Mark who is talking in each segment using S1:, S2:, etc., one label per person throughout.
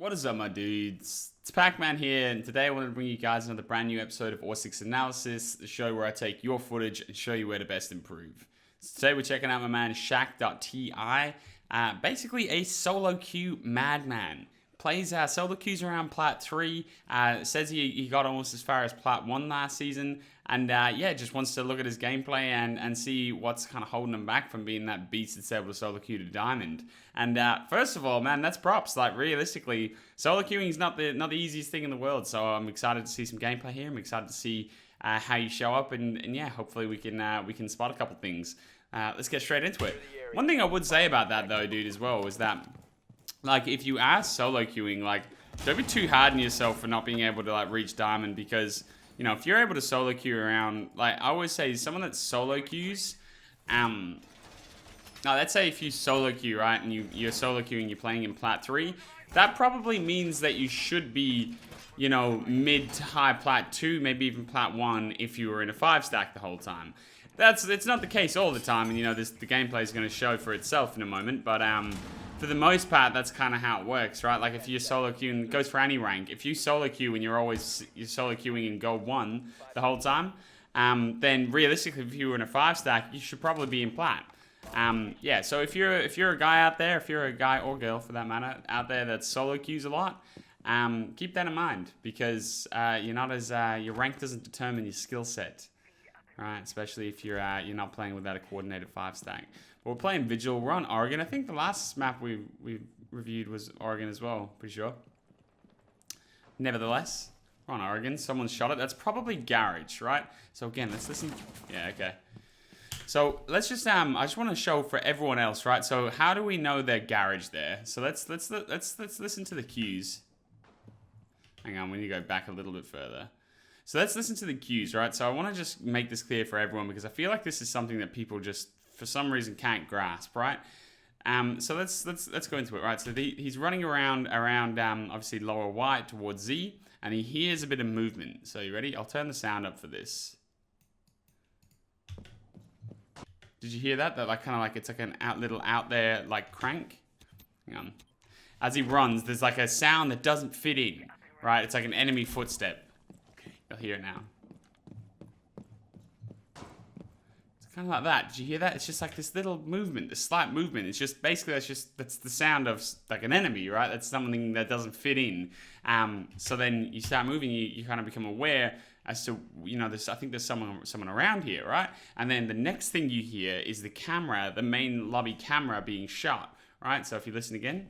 S1: What is up, my dudes? It's Pac-Man here, and today I wanted to bring you guys another brand new episode of Or6 Analysis, the show where I take your footage and show you where to best improve. So today we're checking out my man Shaq.ti, basically a solo queue madman. Plays solo queues around Plat 3, says he got almost as far as Plat 1 last season, and yeah, just wants to look at his gameplay and see what's kind of holding him back from being that beast that's able to solo queue to Diamond. And first of all, man, that's props. Like, realistically, solo queuing is not the easiest thing in the world, so I'm excited to see some gameplay here. I'm excited to see how you show up, and yeah, hopefully we can spot a couple things. Let's get straight into it. One thing I would say about that, though, dude, as well, is that, like, if you are solo queuing, like, don't be too hard on yourself for not being able to, like, reach Diamond, because, you know, if you're able to solo queue around, like, I always say, someone that solo queues, now, let's say if you solo queue, right, and you're solo queuing, you're playing in Plat 3, that probably means that you should be, you know, mid to high Plat 2, maybe even Plat 1, if you were in a 5-stack the whole time. It's not the case all the time, and, you know, the gameplay is going to show for itself in a moment, but, for the most part, that's kind of how it works, right? Like, if you're solo queuing, it goes for any rank. If you solo queue and you're solo queuing in Gold 1 the whole time, then realistically, if you were in a 5-stack, you should probably be in Plat. Yeah, so if you're a guy out there, if you're a guy or girl for that matter, out there that solo queues a lot, keep that in mind, because you're not as your rank doesn't determine your skill set, right? Especially if you're not playing without a coordinated 5-stack. But we're playing Vigil. We're on Oregon. I think the last map we reviewed was Oregon as well. Pretty sure. Nevertheless, we're on Oregon. Someone shot it. That's probably Garage, right? So again, let's listen. Yeah, okay. So let's just I just want to show for everyone else, right? So how do we know they're Garage there? So let's listen to the cues. Hang on, we need to go back a little bit further. So let's listen to the cues, right? So I want to just make this clear for everyone, because I feel like this is something that people just for some reason can't grasp, right? So let's go into it, right? So he's running around obviously lower white towards Z, and he hears a bit of movement. So you ready? I'll turn the sound up for this. Did you hear that? That like kind of like it's like an little out there like crank. Hang on. As he runs, there's like a sound that doesn't fit in, right? It's like an enemy footstep. You'll hear it now. Kind of like that. Did you hear that? It's just like this little movement, this slight movement. It's just basically that's the sound of like an enemy, right? That's something that doesn't fit in. So then you start moving, you kind of become aware as to, you know, I think there's someone around here, right? And then the next thing you hear is the camera, the main lobby camera being shot, right? So if you listen again.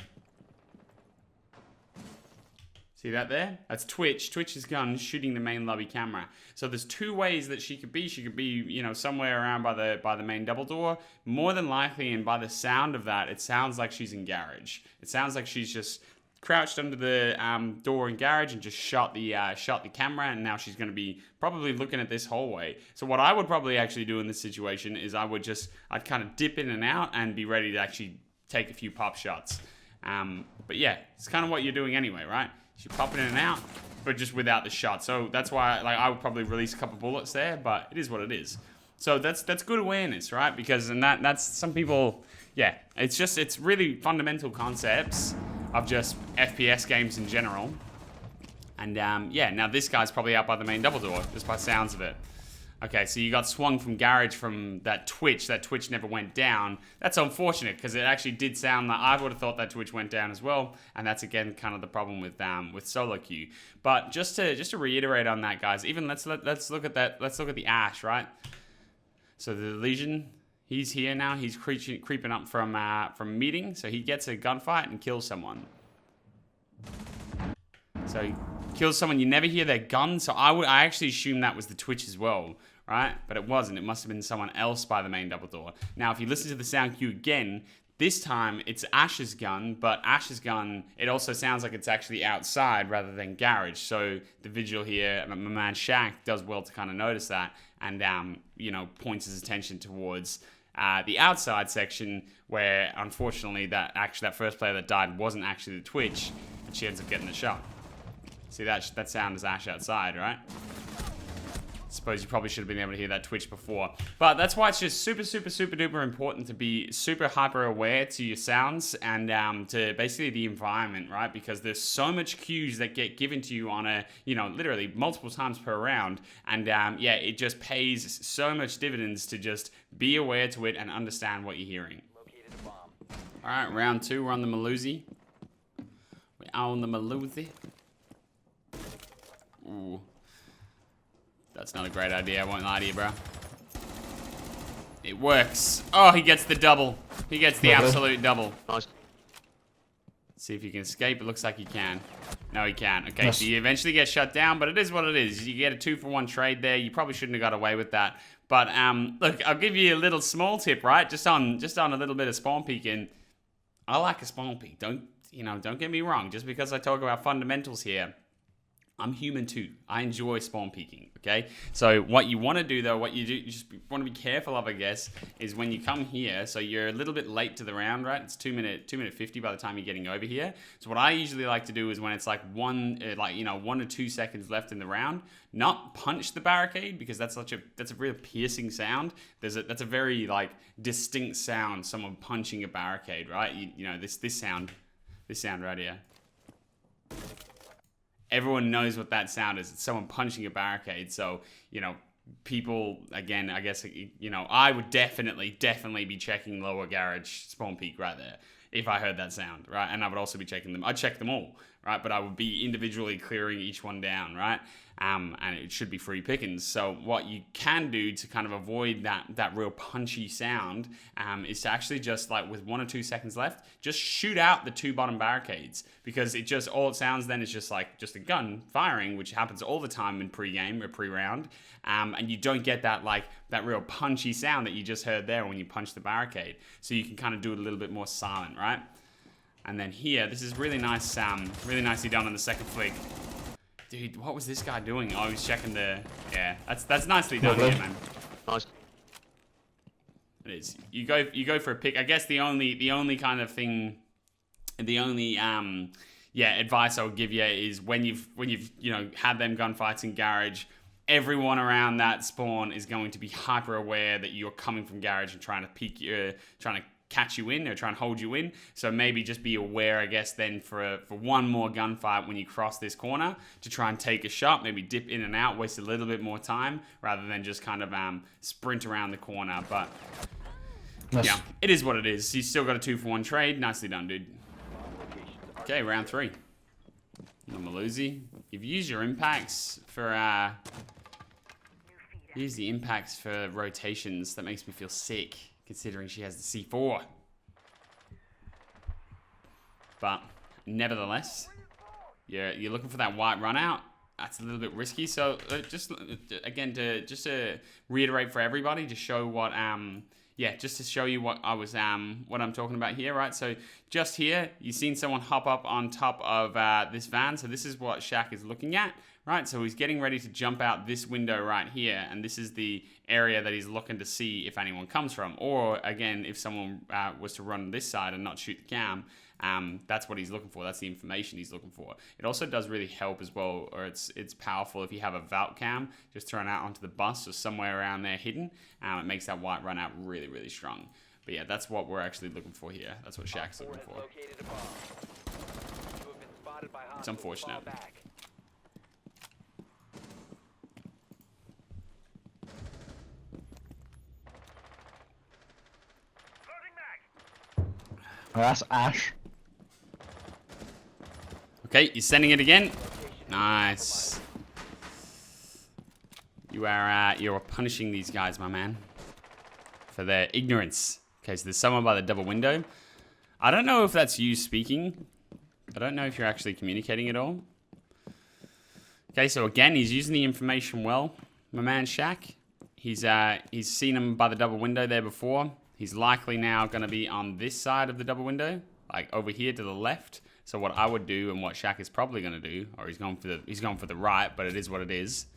S1: See that there? That's Twitch. Twitch's gun shooting the main lobby camera. So there's two ways that she could be. She could be, you know, somewhere around by the main double door. More than likely, and by the sound of that, it sounds like she's in Garage. It sounds like she's just crouched under the door in Garage and just shot the camera, and now she's going to be probably looking at this hallway. So what I would probably actually do in this situation is I'd kind of dip in and out and be ready to actually take a few pop shots. But yeah, it's kind of what you're doing anyway, right? You're popping in and out, but just without the shot. So that's why, like, I would probably release a couple bullets there, but it is what it is. So that's good awareness, right? Because that's some people, yeah, it's really fundamental concepts of just FPS games in general. And yeah, now this guy's probably out by the main double door, just by sounds of it. Okay, so you got swung from Garage from that Twitch. That Twitch never went down. That's unfortunate, because it actually did sound like I would have thought that Twitch went down as well. And that's again kind of the problem with solo queue. But just to reiterate on that, guys, even let's look at that. Let's look at the Ash, right? So the Legion, he's here now. He's creeping up from meeting. So he gets a gunfight and kills someone. So he kills someone. You never hear their gun. So I actually assume that was the Twitch as well. Right? But it wasn't. It must have been someone else by the main double door. Now, if you listen to the sound cue again, this time it's Ash's gun, but Ash's gun, it also sounds like it's actually outside rather than Garage. So the Vigil here, my man Shaq, does well to kind of notice that and, you know, points his attention towards the outside section where, unfortunately, that first player that died wasn't actually the Twitch, and she ends up getting the shot. See, that sound is Ash outside, right? Suppose you probably should have been able to hear that twitch before. But that's why it's just super, super, super duper important to be super hyper aware to your sounds and to basically the environment, right? Because there's so much cues that get given to you on a, you know, literally multiple times per round. And yeah, it just pays so much dividends to just be aware to it and understand what you're hearing. All right, round 2, we're on the Maluzi. We're on the Maluzi. Ooh. That's not a great idea, I won't lie to you, bro. It works. Oh, he gets the double. He gets the absolute double.
S2: Nice.
S1: See if he can escape. It looks like he can. No, he can't. Okay,
S2: Yes.
S1: so you eventually get shut down, but it is what it is. You get a 2-for-1 trade there. You probably shouldn't have got away with that. But look, I'll give you a little small tip, right? Just on a little bit of spawn peeking. I like a spawn peek. Don't get me wrong. Just because I talk about fundamentals here, I'm human too. I enjoy spawn peeking, okay? So what you want to do though, you just want to be careful of, I guess, is when you come here, so you're a little bit late to the round, right? It's 2 minute 50 by the time you're getting over here. So what I usually like to do is when it's like 1 to 2 seconds left in the round, not punch the barricade, because that's a real piercing sound. That's a very like distinct sound, someone punching a barricade, right? You know, this sound right here. Everyone knows what that sound is. It's someone punching a barricade. So, you know, people, again, I guess, you know, I would definitely be checking lower garage spawn peak right there if I heard that sound, right? And I would also be checking them. I'd check them all, right? But I would be individually clearing each one down, right? And it should be free pickings. So what you can do to kind of avoid that real punchy sound is to actually just, like, with 1 or 2 seconds left, just shoot out the 2 bottom barricades, because all it sounds then is just a gun firing, which happens all the time in pre-game or pre-round, and you don't get that real punchy sound that you just heard there when you punch the barricade. So you can kind of do it a little bit more silent, right? And then here, this is really nice, really nicely done on the second flick. Dude, what was this guy doing? Oh, he was checking the... Yeah, that's nicely done here, man.
S2: Nice.
S1: It is. You go for a pick. I guess the only kind of thing, the only advice I would give you is when you've had them gunfights in garage, everyone around that spawn is going to be hyper aware that you're coming from garage and trying to catch you in or try and hold you in. So maybe just be aware, I guess, then for one more gunfight when you cross this corner to try and take a shot, maybe dip in and out, waste a little bit more time rather than just kind of sprint around the corner. But
S2: Nice.
S1: yeah, it is what it is. You still got a 2-for-1 trade. Nicely done, dude. Okay, round 3. The Maluzi. You've used your impacts for use the impacts for rotations. That makes me feel sick, considering she has the C4. But nevertheless, you're looking for that white run out. That's a little bit risky. So just to reiterate for everybody, to show what just to show you what I'm talking about here, right? So just here, you've seen someone hop up on top of this van. So this is what Shaq is looking at, right? So he's getting ready to jump out this window right here, and this is the area that he's looking to see if anyone comes from. Or again, if someone was to run this side and not shoot the cam, that's what he's looking for. That's the information he's looking for. It also does really help as well, or it's powerful if you have a vault cam just thrown out onto the bus or somewhere around there hidden. It makes that white run out really, really strong. But yeah, that's what we're actually looking for here. That's what Shaq's looking for. It's unfortunate.
S2: Oh, that's Ash.
S1: Okay, you're sending it again. Nice. You're punishing these guys, my man, for their ignorance. Okay, so there's someone by the double window. I don't know if that's you speaking. I don't know if you're actually communicating at all. Okay, so again, he's using the information well. My man Shaq. He's seen him by the double window there before. He's likely now going to be on this side of the double window, like over here to the left. So what I would do, and what Shaq is probably going to do, or he's going for the right, but it is what it is.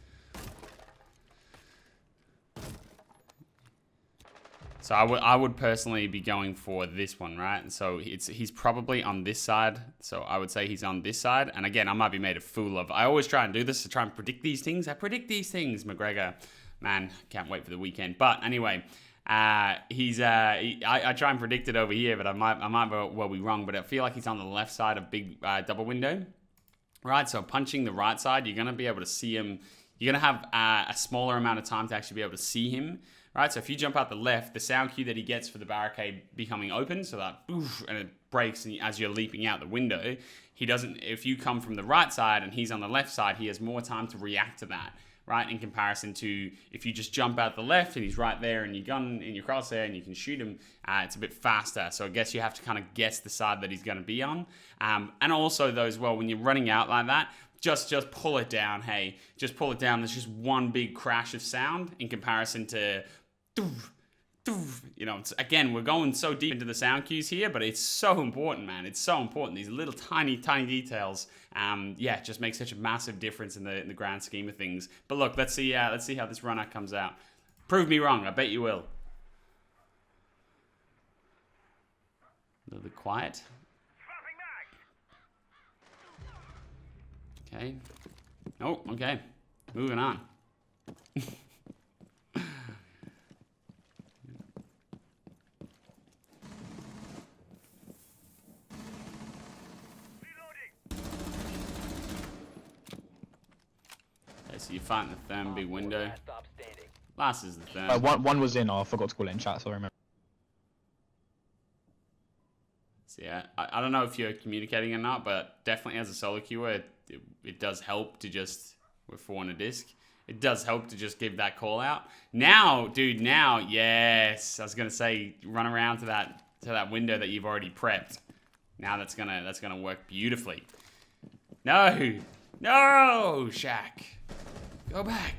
S1: So I would personally be going for this one, right? So he's probably on this side. So I would say he's on this side. And again, I might be made a fool of. I always try and do this to try and predict these things. I predict these things, McGregor. Man, can't wait for the weekend. But anyway, I try and predict it over here, but I might well be wrong. But I feel like he's on the left side of big double window, right? So punching the right side, you're gonna be able to see him. You're gonna have a smaller amount of time to actually be able to see him. Right, so if you jump out the left, the sound cue that he gets for the barricade becoming open, so that boof, and it breaks as you're leaping out the window, he doesn't. If you come from the right side and he's on the left side, he has more time to react to that, right? In comparison to if you just jump out the left and he's right there and your gun in your crosshair and you can shoot him, it's a bit faster. So I guess you have to kind of guess the side that he's going to be on, and also though as well when you're running out like that. Just pull it down, hey. Just pull it down. There's just one big crash of sound in comparison to. You know, again, we're going so deep into the sound cues here, but it's so important, man. It's so important. These little tiny details, yeah, just make such a massive difference in the grand scheme of things. But look, let's see how this runner comes out. Prove me wrong. I bet you will. A little bit quiet. Okay. Oh, okay. Moving on. So you're fighting the therm, big window. Last is the therm.
S2: One was in, I forgot to call it in chat, so I remember.
S1: So yeah, I don't know if you're communicating or not, but definitely as a solo queuer, it does help to just, with 4 on a disc, it does help to just give that call out. Now, dude, yes, I was gonna say, run around to that window that you've already prepped. Now that's gonna work beautifully. No, Shaq. Go back.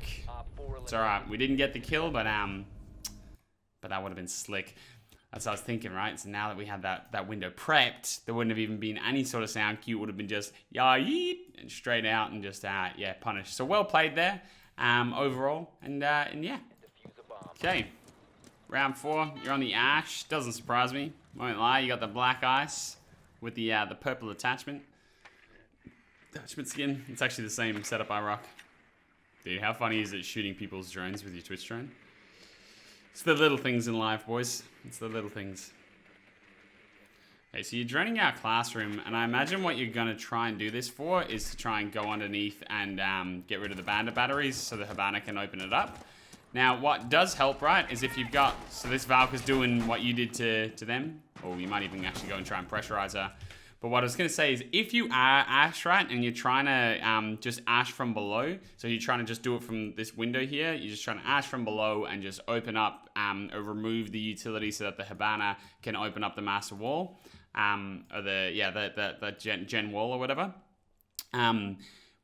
S1: It's alright. We didn't get the kill, but that would have been slick. That's what I was thinking, right? So now that we had that window prepped, there wouldn't have even been any sort of sound cue. It would have been just yeet and straight out and just yeah, punish. So well played there, overall, and yeah. Okay, round 4. You're on the ash. Doesn't surprise me. Won't lie. You got the black ice with the purple attachment skin. It's actually the same setup I rock. Dude, how funny is it shooting people's drones with your Twitch drone? It's the little things in life, boys. It's the little things. Okay, so you're droning out classroom, and I imagine what you're going to try and do this for is to try and go underneath and get rid of the bandit batteries so the Habana can open it up. Now, what does help, right, is if you've got... So this Valk is doing what you did to them, or you might even actually go and try and pressurize her. But what I was going to say is if you are ash, right, and you're trying to just ash from below, so you're trying to just do it from this window here, you're just trying to ash from below and just open up or remove the utility so that the Habana can open up the master wall, or the gen wall or whatever.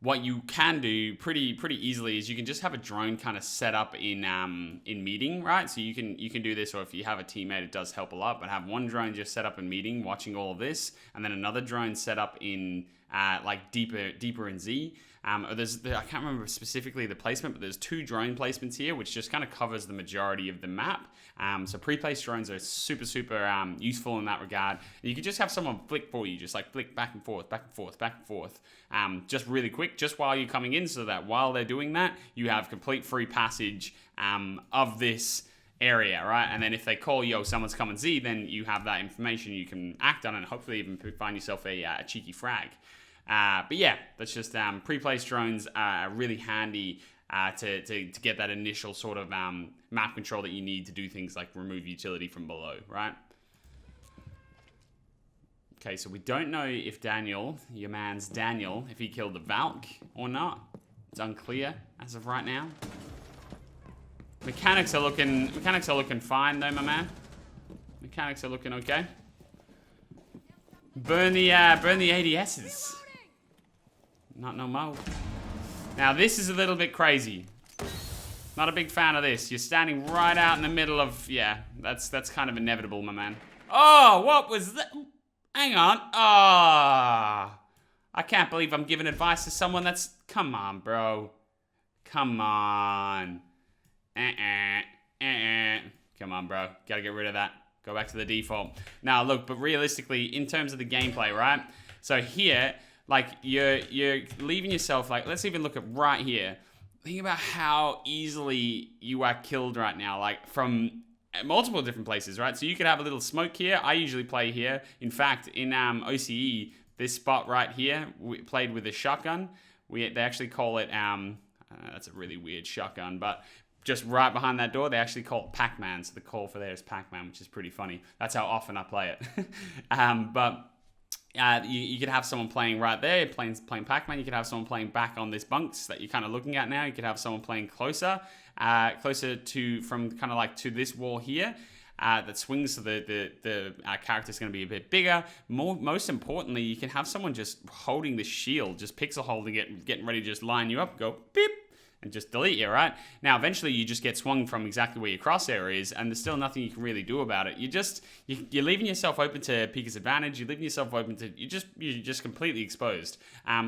S1: What you can do pretty easily is you can just have a drone kind of set up in meeting, right? So you can do this, or if you have a teammate, it does help a lot. But have one drone just set up in meeting, watching all of this, and then another drone set up in like deeper in Z. I can't remember specifically the placement, but there's 2 drone placements here, which just kind of covers the majority of the map. So pre-placed drones are super useful in that regard. And you can just have someone flick for you, just like flick back and forth, just really quick, just while you're coming in, so that while they're doing that, you have complete free passage of this area, right? And then if they call, yo, someone's coming Z, then you have that information, you can act on it, and hopefully even find yourself a cheeky frag. But yeah, that's just pre-placed drones are really handy to get that initial sort of map control that you need to do things like remove utility from below, right? Okay, so we don't know if Daniel, your man's Daniel, if he killed the Valk or not. It's unclear as of right now. Mechanics are looking fine though, my man. Mechanics are looking okay. Burn the ADSs. Not no more. Now this is a little bit crazy. Not a big fan of this. You're standing right out in the middle of, yeah, that's kind of inevitable, my man. Oh, what was that? Hang on. Ah. I can't believe I'm giving advice to someone that's, come on, bro. Come on. Okay, Come on, bro. Gotta get rid of that. Go back to the default. Now, look, but realistically, in terms of the gameplay, right? So here, like, you're leaving yourself, like, let's even look at right here. Think about how easily you are killed right now, like, from multiple different places, right? So you could have a little smoke here. I usually play here. In fact, in OCE, this spot right here, we played with a shotgun. They actually call it, that's a really weird shotgun, but just right behind that door, they actually call it Pac-Man. So the call for there is Pac-Man, which is pretty funny. That's how often I play it. You could have someone playing right there, playing Pac-Man. You could have someone playing back on this bunks that you're kind of looking at now. You could have someone playing closer to from kind of like to this wall here. That swings, so the character's going to be a bit bigger. Most importantly, you can have someone just holding the shield, just pixel holding it, getting ready to just line you up, go beep, and just delete you, right? Now, eventually, you just get swung from exactly where your crosshair is, and there's still nothing you can really do about it. You're leaving yourself open to Pika's advantage. You're leaving yourself open to you're just completely exposed.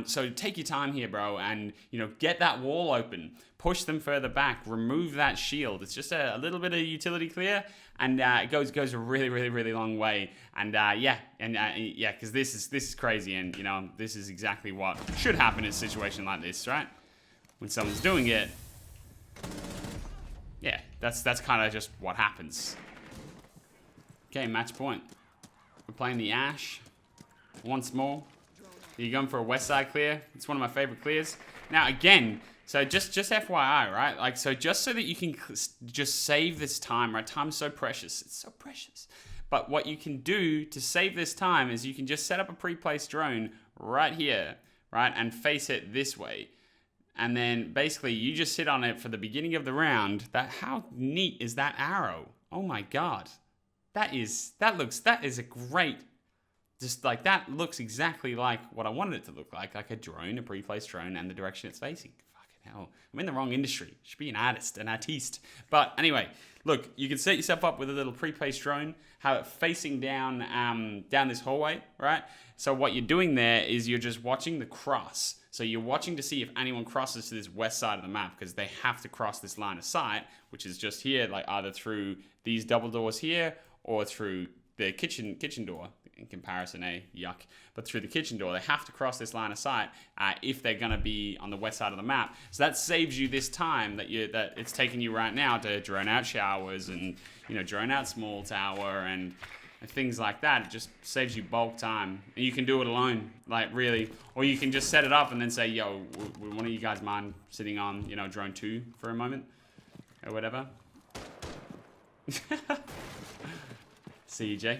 S1: So take your time here, bro, and get that wall open. Push them further back. Remove that shield. It's just a little bit of utility clear, and it goes a really, really, really long way. And because this is crazy, and this is exactly what should happen in a situation like this, right? When someone's doing it, yeah, that's kind of just what happens. Okay, match point. We're playing the Ash once more. You're going for a west side clear. It's one of my favorite clears. Now again, so just FYI, right? Like, so just so that you can just save this time, right? Time's so precious. It's so precious. But what you can do to save this time is you can just set up a pre-placed drone right here, right? And face it this way. And then basically you just sit on it for the beginning of the round. How neat is that arrow? Oh my God. That is a great, just like that looks exactly like what I wanted it to look like a drone, a pre-placed drone, and the direction it's facing. Fucking hell. I'm in the wrong industry. Should be an artiste. But anyway, look, you can set yourself up with a little pre-placed drone, have it facing down this hallway, right? So what you're doing there is you're just watching the cross. So you're watching to see if anyone crosses to this west side of the map, because they have to cross this line of sight, which is just here, like either through these double doors here or through the kitchen door. In comparison, yuck. But through the kitchen door, they have to cross this line of sight if they're going to be on the west side of the map. So that saves you this time that it's taking you right now to drone out showers and drone out small tower and things like that. It just saves you bulk time. And you can do it alone, like really. Or you can just set it up and then say, yo, one of you guys mind sitting on, drone 2 for a moment? Or whatever. See you, Jay.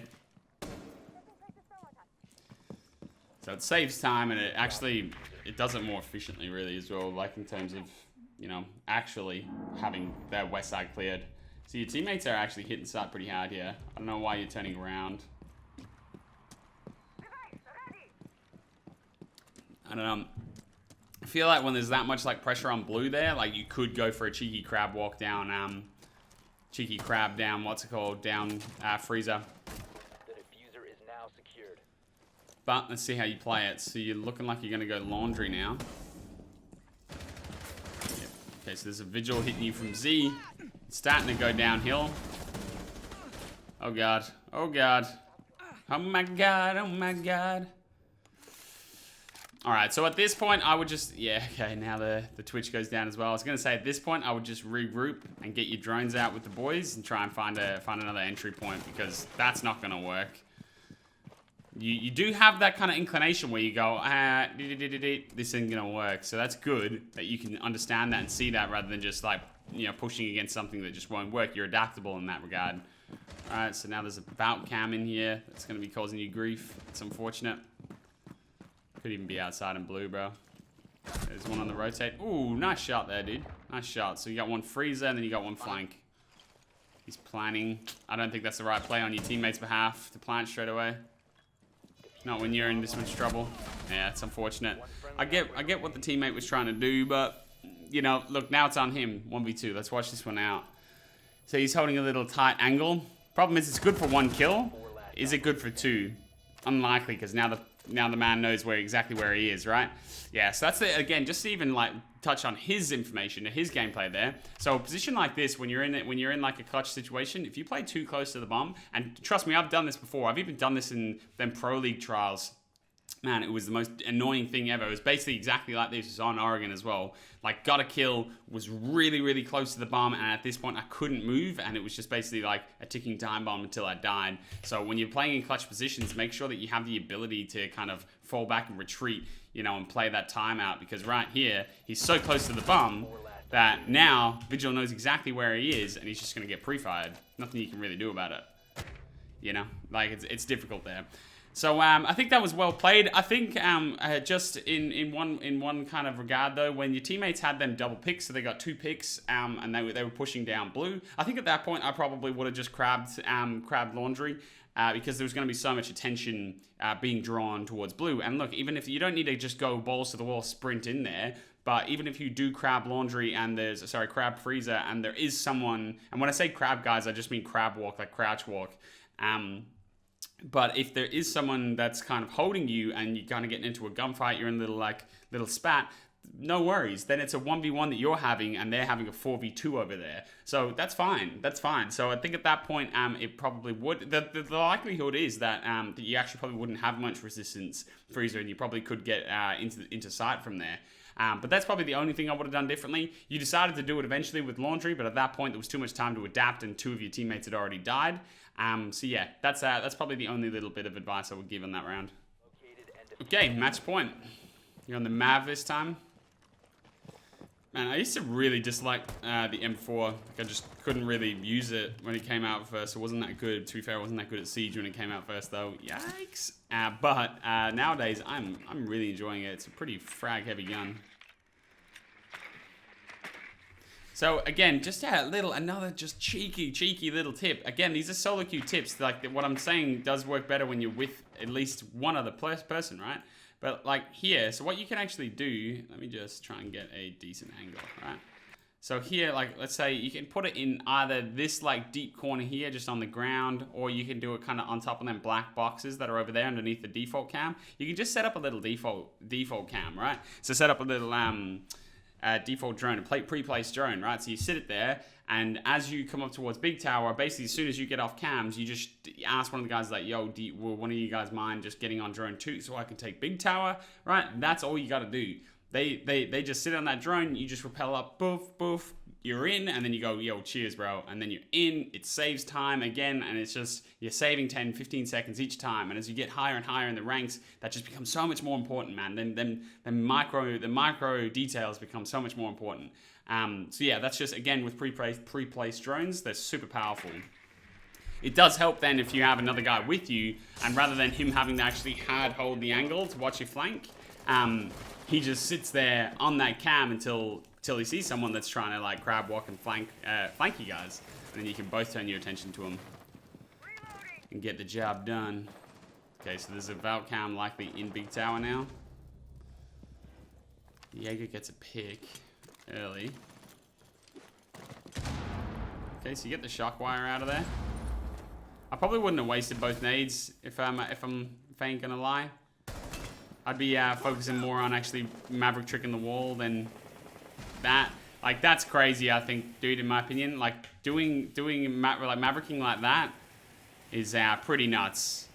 S1: So it saves time, and it does it more efficiently really as well, like in terms of, actually having that west side cleared. So your teammates are actually hitting side pretty hard here. I don't know why you're turning around. I don't know. I feel like when there's that much like pressure on blue there, like you could go for a cheeky crab walk down, down freezer. But let's see how you play it. So you're looking like you're going to go laundry now. Yep. Okay, so there's a vigil hitting you from Z. It's starting to go downhill. Oh God. Oh God. Oh my God. Oh my God. Alright, so at this point I would just... Yeah, okay, now the Twitch goes down as well. I was going to say at this point I would just regroup and get your drones out with the boys and try and find another entry point, because that's not going to work. You do have that kind of inclination where you go, this isn't going to work. So that's good that you can understand that and see that, rather than just like, pushing against something that just won't work. You're adaptable in that regard. All right, so now there's a bout cam in here that's going to be causing you grief. It's unfortunate. Could even be outside in blue, bro. There's one on the rotate. Ooh, nice shot there, dude. Nice shot. So you got one freezer and then you got one flank. He's planning. I don't think that's the right play on your teammate's behalf to plant straight away. Not when you're in this much trouble. Yeah, it's unfortunate. I get what the teammate was trying to do, but, look, now it's on him. 1v2. Let's watch this one out. So he's holding a little tight angle. Problem is, it's good for 1 kill. Is it good for 2? Unlikely, because now now the man knows exactly where he is, right? Yeah, so that's it. Again, just to even like touch on his information, his gameplay there. So a position like this, when you're in like a clutch situation, if you play too close to the bomb, and trust me, I've done this before. I've even done this in them Pro League trials. Man, it was the most annoying thing ever. It was basically exactly like this. It was on Oregon as well. Like, got a kill, was really, really close to the bomb, and at this point, I couldn't move, and it was just basically like a ticking time bomb until I died. So when you're playing in clutch positions, make sure that you have the ability to kind of fall back and retreat, you know, and play that timeout, because right here, he's so close to the bomb that now Vigil knows exactly where he is, and he's just going to get pre-fired. Nothing you can really do about it. You know, like, it's difficult there. So I think that was well played. I think just in one kind of regard though, when your teammates had them double picks, so they got 2 picks, and they were pushing down blue. I think at that point I probably would have just grabbed laundry, because there was going to be so much attention being drawn towards blue. And look, even if you don't need to just go balls to the wall sprint in there, but even if you do crab laundry and crab freezer, and there is someone, and when I say crab guys, I just mean crab walk, like crouch walk. But if there is someone that's kind of holding you and you're kind of getting into a gunfight, you're in a little spat, no worries. Then it's a 1v1 that you're having and they're having a 4v2 over there. So that's fine. That's fine. So I think at that point, it probably would. The likelihood is that you actually probably wouldn't have much resistance freezer, and you probably could get into sight from there. But that's probably the only thing I would have done differently. You decided to do it eventually with laundry, but at that point there was too much time to adapt, and 2 of your teammates had already died. So yeah, that's probably the only little bit of advice I would give on that round. Okay, match point. You're on the Mav this time. Man, I used to really dislike the M4. Like, I just couldn't really use it when it came out first. It wasn't that good. To be fair, it wasn't that good at Siege when it came out first, though. Yikes! But nowadays, I'm really enjoying it. It's a pretty frag-heavy gun. So again, just another just cheeky little tip. Again, these are solo queue tips. Like, what I'm saying does work better when you're with at least one other person, right? But like here, so what you can actually do, let me just try and get a decent angle, right? So here, like, let's say you can put it in either this like deep corner here, just on the ground, or you can do it kind of on top of them black boxes that are over there underneath the default cam. You can just set up a little default cam, right? So set up a little default drone, a pre-placed drone, right? So you sit it there, and as you come up towards big tower, basically as soon as you get off cams, you just ask one of the guys like, yo, will one of you guys mind just getting on drone 2 so I can take big tower, right? And that's all you got to do. They just sit on that drone, you just rappel up, boof, boof, you're in, and then you go, yo, cheers, bro. And then you're in, it saves time again, and it's just, you're saving 10, 15 seconds each time. And as you get higher and higher in the ranks, that just becomes so much more important, man. Then the micro details become so much more important. So yeah, that's just, again, with pre-placed drones, they're super powerful. It does help then if you have another guy with you, and rather than him having to actually hard hold the angle to watch your flank, he just sits there on that cam until he sees someone that's trying to like crab walk and flank you guys, and then you can both turn your attention to him and get the job done. Okay, so there's a Valk cam likely in big tower now. Jaeger gets a pick early. Okay, so you get the shock wire out of there. I probably wouldn't have wasted both nades if I ain't gonna lie. I'd be focusing more on actually Maverick tricking the wall than that. Like, that's crazy, I think, dude, in my opinion. Like, doing Mavericking like that is pretty nuts.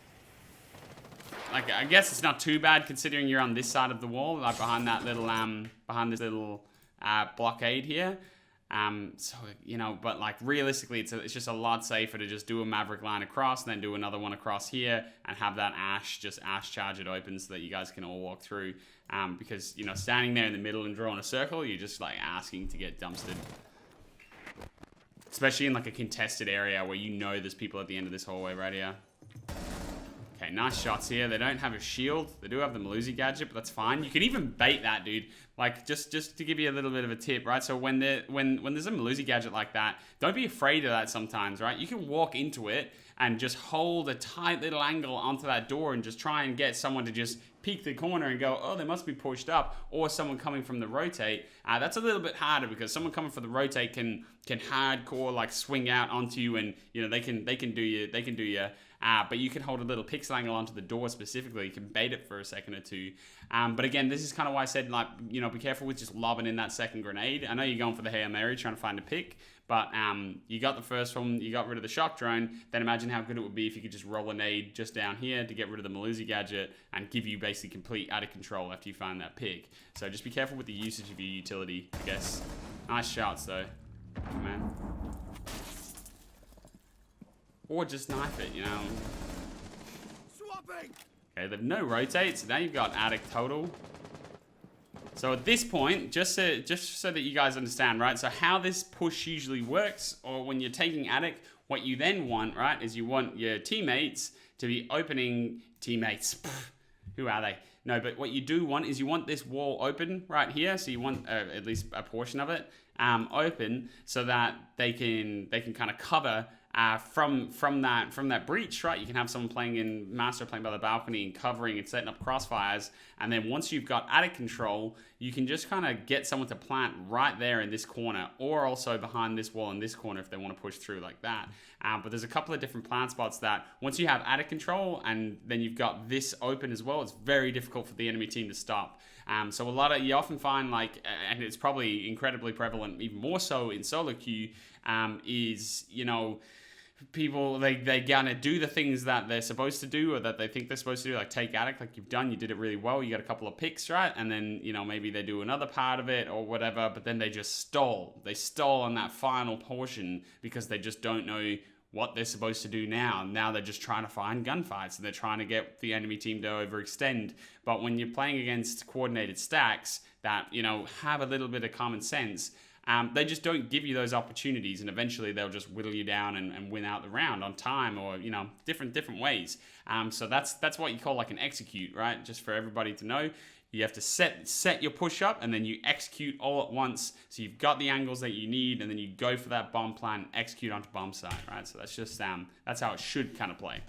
S1: Like, I guess it's not too bad considering you're on this side of the wall, like behind that little behind this little blockade here. So, you know, but like realistically, it's just a lot safer to just do a Maverick line across and then do another one across here and have that ash charge it open so that you guys can all walk through. Because, you know, standing there in the middle and drawing a circle, you're just like asking to get dumpstered. Especially in like a contested area where you know there's people at the end of this hallway right here. Okay, nice shots here. They don't have a shield. They do have the Malusi gadget, but that's fine. You can even bait that, dude. Like, just to give you a little bit of a tip, right? So when there's a Malusi gadget like that, don't be afraid of that sometimes, right? You can walk into it and just hold a tight little angle onto that door and just try and get someone to just peek the corner and go, oh, they must be pushed up, or someone coming from the rotate. That's a little bit harder because someone coming from the rotate can hardcore like swing out onto you, and you know they can do you but you can hold a little pixel angle onto the door specifically. You can bait it for a second or two. But again, this is kind of why I said, like, you know, be careful with just lobbing in that second grenade. I know you're going for the Hail Mary, trying to find a pick, but you got the first one, you got rid of the shock drone. Then imagine how good it would be if you could just roll a nade just down here to get rid of the Malusi gadget and give you basically complete out of control after you find that pick. So just be careful with the usage of your utility, I guess. Nice shots though, man. Or just knife it, you know.
S3: Swapping.
S1: Okay, they've no rotate, so now you've got attic total. So at this point, just so that you guys understand, right? So how this push usually works, or when you're taking attic, what you then want, right, is you want your teammates to be opening teammates. Who are they? No, but what you do want is you want this wall open right here. So you want at least a portion of it open, so that they can kind of cover from that breach, right? You can have someone playing in master, playing by the balcony and covering and setting up crossfires, and then once you've got attic control, you can just kind of get someone to plant right there in this corner, or also behind this wall in this corner if they want to push through like that. But there's a couple of different plant spots that once you have attic control and then you've got this open as well, it's very difficult for the enemy team to stop. So you often find, like, and it's probably incredibly prevalent, even more so in solo queue, is, you know, people, they gonna do the things that they're supposed to do, or that they think they're supposed to do, like take attic, like you've done, you did it really well, you got a couple of picks, right? And then, you know, maybe they do another part of it or whatever, but then they just stall. They stall on that final portion because they just don't know what they're supposed to do now. Now they're just trying to find gunfights, and they're trying to get the enemy team to overextend. But when you're playing against coordinated stacks that, you know, have a little bit of common sense, they just don't give you those opportunities, and eventually they'll just whittle you down and win out the round on time, or, you know, different ways. So that's what you call like an execute, right? Just for everybody to know, you have to set your push up, and then you execute all at once. So you've got the angles that you need, and then you go for that bomb plan, execute onto bomb site, right? So that's just that's how it should kind of play.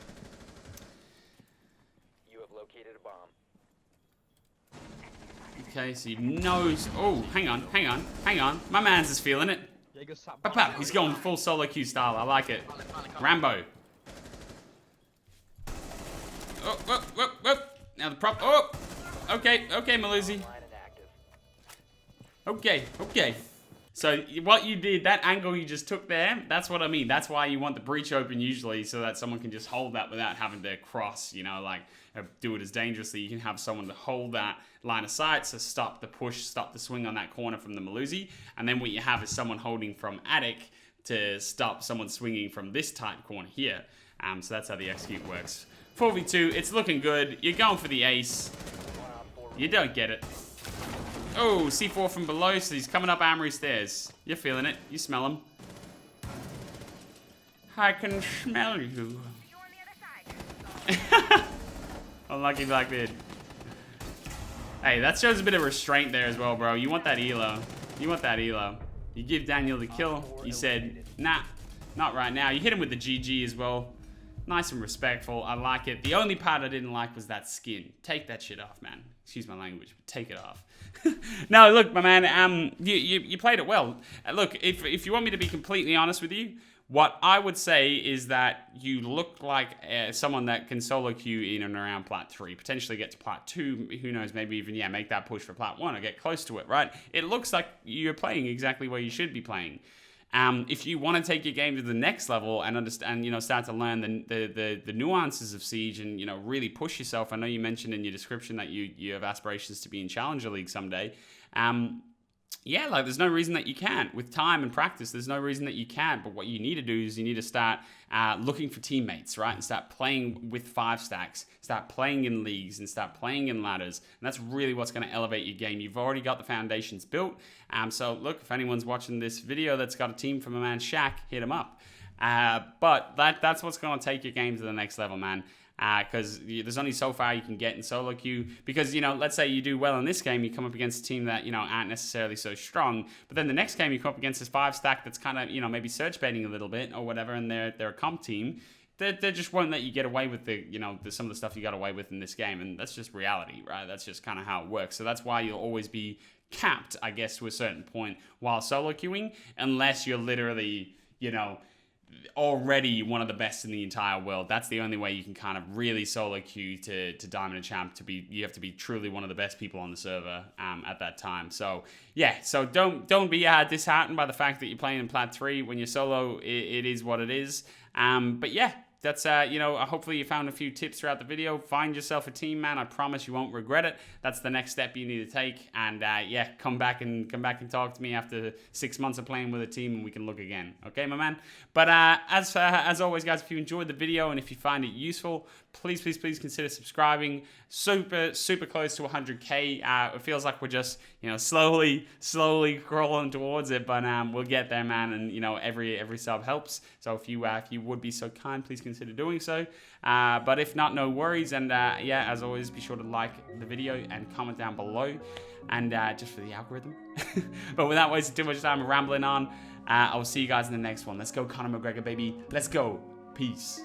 S4: You have located a bomb.
S1: Okay, so he knows. Oh, hang on. My man's is feeling it. He's going full solo queue style. I like it. Rambo. Oh. Now the prop. Oh. Okay, Malusi. Okay. So what you did, that angle you just took there, that's what I mean. That's why you want the breach open usually, so that someone can just hold that without having to cross, you know, like do it as dangerously. You can have someone to hold that line of sight, so stop the push, stop the swing on that corner from the Malusi. And then what you have is someone holding from attic to stop someone swinging from this tight corner here. So that's how the execute works. 4v2, it's looking good. You're going for the ace. You don't get it. Oh, C4 from below, so he's coming up Armory stairs. You're feeling it. You smell him. I can smell you. Unlucky Blackbeard. Hey, that shows a bit of restraint there as well, bro. You want that elo. You give Daniel the kill. You said, nah, not right now. You hit him with the GG as well. Nice and respectful. I like it. The only part I didn't like was that skin. Take that shit off, man. Excuse my language, but take it off. No, look, my man, you played it well. Look, if you want me to be completely honest with you, what I would say is that you look like someone that can solo queue in and around Plat 3, potentially get to Plat 2, who knows, maybe even, make that push for Plat 1 or get close to it, right? It looks like you're playing exactly where you should be playing. If you want to take your game to the next level and understand, start to learn the nuances of Siege and, really push yourself. I know you mentioned in your description that you have aspirations to be in Challenger League someday. There's no reason that you can't. With time and practice, there's no reason that you can't. But what you need to do is you need to start looking for teammates, right? And start playing with 5 stacks, start playing in leagues, and start playing in ladders. And that's really what's going to elevate your game. You've already got the foundations built. So look, if anyone's watching this video that's got a team from a man Shaq, hit him up. But that's what's going to take your game to the next level, man. Because there's only so far you can get in solo queue. Because, let's say you do well in this game, you come up against a team that, aren't necessarily so strong. But then the next game you come up against this 5 stack that's kind of, maybe search baiting a little bit or whatever, and they're a comp team. They just won't let you get away with some of the stuff you got away with in this game. And that's just reality, right? That's just kind of how it works. So that's why you'll always be capped, I guess, to a certain point while solo queuing, unless you're literally, already one of the best in the entire world. That's the only way you can kind of really solo queue to Diamond and Champ. You have to be truly one of the best people on the server at that time. So yeah, so don't be disheartened by the fact that you're playing in Plat 3 when you're solo. It is what it is. But yeah. That's, hopefully you found a few tips throughout the video. Find yourself a team, man. I promise you won't regret it. That's the next step you need to take. And, come back and talk to me after 6 months of playing with a team and we can look again. Okay, my man? But as always, guys, if you enjoyed the video and if you find it useful, please consider subscribing. Super close to 100K. It feels like we're just, slowly crawling towards it, but we'll get there, man. And, every sub helps. So if you would be so kind, please consider doing so. But if not, no worries. And as always, be sure to like the video and comment down below. And just for the algorithm. But without wasting too much time rambling on, I will see you guys in the next one. Let's go, Conor McGregor, baby. Let's go. Peace.